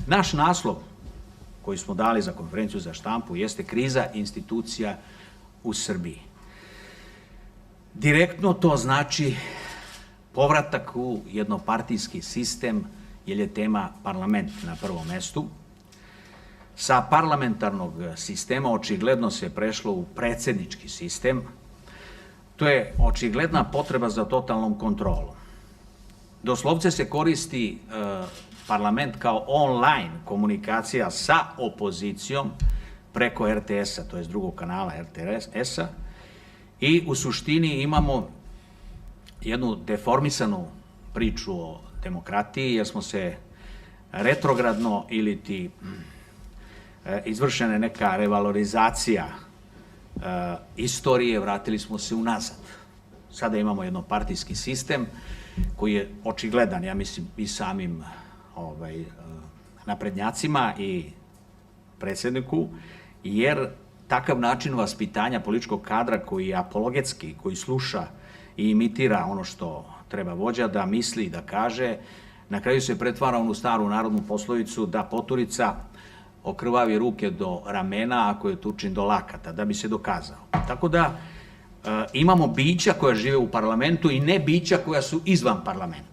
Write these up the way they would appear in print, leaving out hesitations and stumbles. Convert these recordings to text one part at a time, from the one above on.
Naš naslov koji smo dali za konferenciju za štampu jeste kriza institucija u Srbiji. Direktno to znači povratak u jednopartijski sistem, jer je tema parlament na prvom mestu. Sa parlamentarnog sistema očigledno se prešlo u predsjednički sistem. To je očigledna potreba za totalnom kontrolom. Doslovce se koristi parlament kao online komunikacija sa opozicijom preko RTS-a, to je drugog kanala RTS-a, i u suštini imamo jednu deformisanu priču o demokratiji, jer smo se retrogradno ili ti izvršena neka revalorizacija istorije, vratili smo se unazad. Sada imamo jednopartijski sistem koji je očigledan, ja mislim, i samim naprednjacima i predsjedniku, jer takav način vaspitanja političkog kadra koji je apologetski, koji sluša i imitira ono što treba vođa da misli i da kaže, na kraju se pretvara onu staru narodnu poslovicu da poturica okrvavi ruke do ramena ako je tučin do lakata, da bi se dokazao. Tako da imamo bića koja žive u parlamentu i ne bića koja su izvan parlamenta.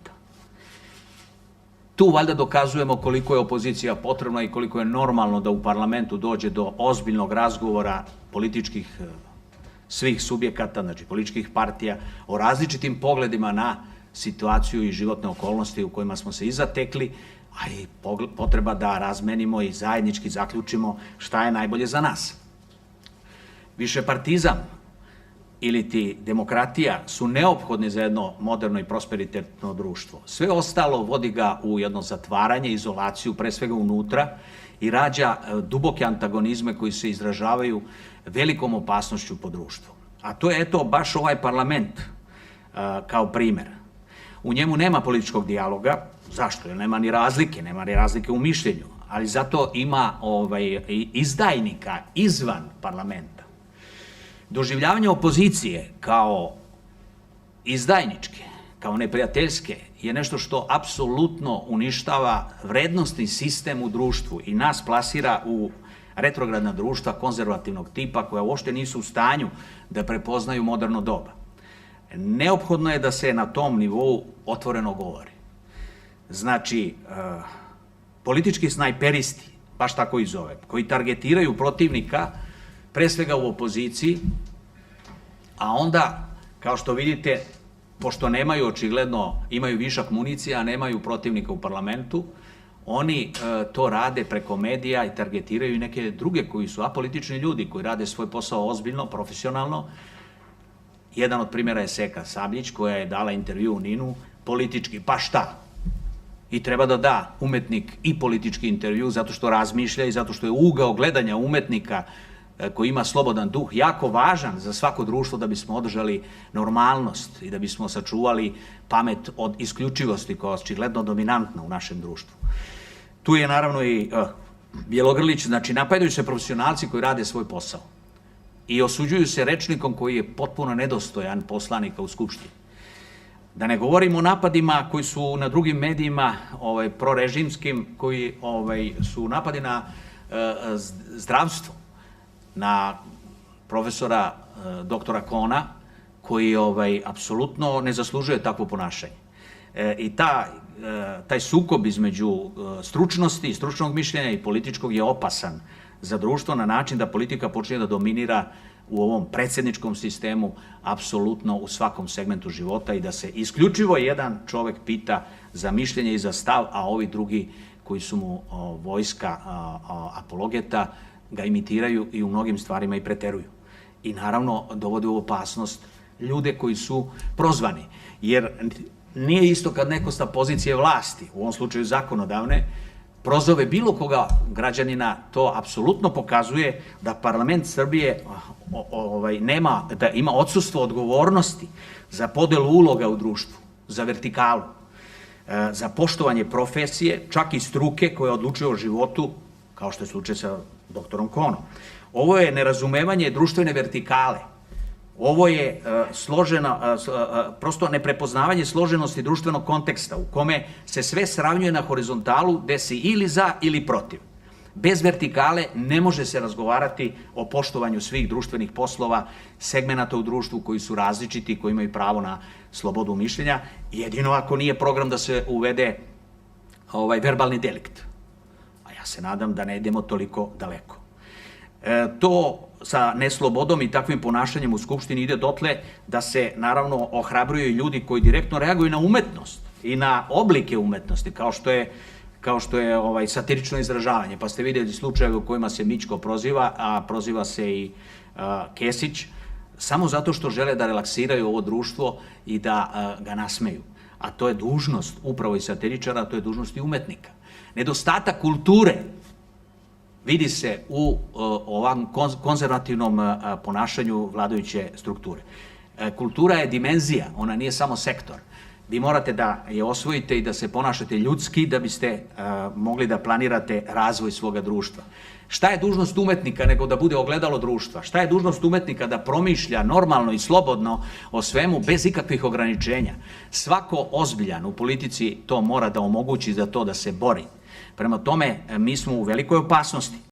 Tu valjda dokazujemo koliko je opozicija potrebna i koliko je normalno da u parlamentu dođe do ozbiljnog razgovora političkih svih subjekata, znači političkih partija, o različitim pogledima na situaciju i životne okolnosti u kojima smo se i zatekli, a i potreba da razmenimo i zajednički zaključimo šta je najbolje za nas. Višepartizam ili ti demokratija su neophodni za jedno moderno i prosperitetno društvo. Sve ostalo vodi ga u jedno zatvaranje, izolaciju, pre svega unutra, i rađa duboke antagonizme koji se izražavaju velikom opasnošću po društvu. A to je, eto, baš ovaj parlament kao primer. U njemu nema političkog dijaloga. Zašto? Jer nema ni razlike u mišljenju, ali zato ima izdajnika izvan parlamenta. Doživljavanje opozicije kao izdajničke, kao neprijateljske, je nešto što apsolutno uništava vrednostni sistem u društvu i nas plasira u retrogradna društva konzervativnog tipa koja uopšte nisu u stanju da prepoznaju moderno doba. Neophodno je da se na tom nivou otvoreno govori. Znači, politički snajperisti, baš tako i zove, koji targetiraju protivnika, pre svega u opoziciji, a onda, kao što vidite, pošto nemaju očigledno, imaju višak municija, a nemaju protivnika u parlamentu, oni to rade preko medija i targetiraju neke druge koji su apolitični ljudi, koji rade svoj posao ozbiljno, profesionalno. Jedan od primjera je Seka Sabljić, koja je dala intervju u NIN-u, politički, pa šta? I treba da da umetnik i politički intervju zato što razmišlja i zato što je ugao gledanja umetnika koji ima slobodan duh jako važan za svako društvo da bismo održali normalnost i da bismo sačuvali pamet od isključivosti koja je očigledno dominantna u našem društvu. Tu je naravno i Bjelogrlić, znači napadaju se profesionalci koji rade svoj posao i osuđuju se rečnikom koji je potpuno nedostojan poslanika u Skupštini. Da ne govorimo o napadima koji su na drugim medijima prorežimskim, koji su napadi na zdravstvo, na profesora doktora Kona, koji apsolutno ne zaslužuje takvo ponašanje. I taj sukob između stručnosti, stručnog mišljenja i političkog je opasan za društvo na način da politika počne da dominira u ovom predsjedničkom sistemu apsolutno u svakom segmentu života i da se isključivo jedan čovek pita za mišljenje i za stav, a ovi drugi koji su mu vojska apologeta ga imitiraju i u mnogim stvarima i preteruju. I naravno dovode u opasnost ljude koji su prozvani. Jer nije isto kad neko sa pozicije vlasti, u ovom slučaju zakonodavne, prozove bilo koga građanina, to apsolutno pokazuje da parlament Srbije da ima odsustvo odgovornosti za podelu uloga u društvu, za vertikalu, za poštovanje profesije, čak i struke koja odlučuje o životu, kao što je slučaj sa doktorom Konom. Ovo je nerazumevanje društvene vertikale Ovo je složeno, prosto neprepoznavanje složenosti društvenog konteksta u kome se sve sravnjuje na horizontalu gde si ili za ili protiv. Bez vertikale ne može se razgovarati o poštovanju svih društvenih poslova, segmenata u društvu koji su različiti, koji imaju pravo na slobodu mišljenja, jedino ako nije program da se uvede verbalni delikt. A ja se nadam da ne idemo toliko daleko. To sa neslobodom i takvim ponašanjem u Skupštini ide dotle da se naravno ohrabruju ljudi koji direktno reaguju na umetnost i na oblike umetnosti, kao što je satirično izražavanje. Pa ste vidjeli slučajeve u kojima se Mićko proziva, a proziva se i Kesić, samo zato što žele da relaksiraju ovo društvo i da ga nasmeju. A to je dužnost upravo i satiričara, a to je dužnost i umetnika. Nedostatak kulture vidi se u ovom konzervativnom ponašanju vladajuće strukture. Kultura je dimenzija, ona nije samo sektor. Vi morate da je osvojite i da se ponašate ljudski da biste mogli da planirate razvoj svoga društva. Šta je dužnost umetnika nego da bude ogledalo društva? Šta je dužnost umetnika da promišlja normalno i slobodno o svemu bez ikakvih ograničenja? Svako ozbiljan u politici to mora da omogući za to da se bori. Prema tome, mi smo u velikoj opasnosti.